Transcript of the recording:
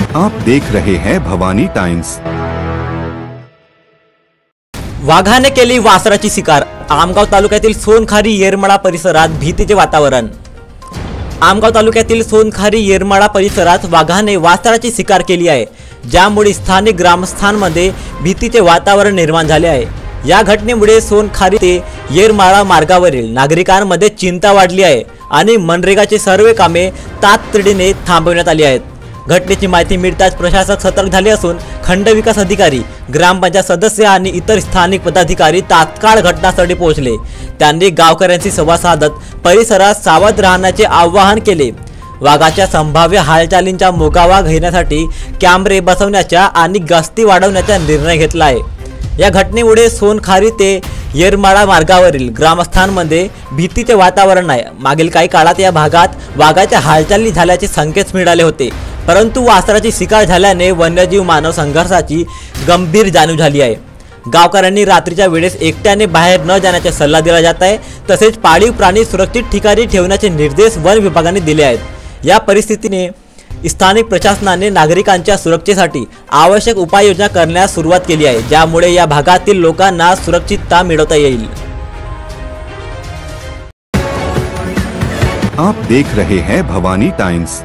आप देख रहे हैं भवानी टाइम्स। वाघाने केली वासराची शिकार। आमगाव तालुक्यातील सोनखारी येरमाळा परिसरात भीतीचे वातावरण। आमगाव तालुक्यातील सोनखारी येरमाळा परिसरात वाघाने वासराची शिकार केली आहे, ज्यामुळे स्थानिक ग्रामस्थांमध्ये भीतीचे वातावरण निर्माण झाले आहे। या घटनेमुळे सोनखारी ते येरमाळा मार्गावरील नागरिकांमध्ये चिंता वाढली आहे आणि मनरेगाची सर्व कामे तातडीने थांबवण्यात आली आहेत। घटनेची माहिती मिळताच प्रशासक सतर्क झाले असून खंडविकास अधिकारी, ग्रामपंचायत सदस्य आणि इतर स्थानिक पदाधिकारी तात्काळ घटनास्थळी पोहोचले। त्यांनी गावकऱ्यांशी संवाद साधत परिसरात सावध राहण्याचे आवाहन केले। वाघाच्या संभाव्य हालचालींचा मोकावा घेण्यासाठी कॅमेरे बसवण्याचा आणि गस्ती वाढवण्याचा निर्णय घेतला आहे। या घटनेमुळे सोनखारी ते येरमाळा मार्गावरील ग्रामस्थांमध्ये भीतीचे वातावरण आहे। मागील काही काळात या भागात वाघाच्या हालचाली झाल्याचे संकेत मिळाले होते, परंतु वासराची शिकार झाल्याने वन्यजीव मानव संघर्षाची गंभीर जाणीव झाली आहे। गावकऱ्यांनी रात्रीच्या वेळेस एकट्याने बाहेर न जाण्याचा सल्ला दिला जात आहे। तसेच पाळीव प्राणी सुरक्षित ठिकाणी ठेवण्याचे निर्देश वन विभागाने दिले आहेत। या परिस्थितीने स्थानिक प्रशासनाने नागरिकांच्या सुरक्षेसाठी आवश्यक उपाययोजना करण्यास सुरुवात केली आहे, ज्यामुळे या भागातील लोकांना सुरक्षितता मिळवता येईल। आप देख रहे हैं भवानी टाइम्स।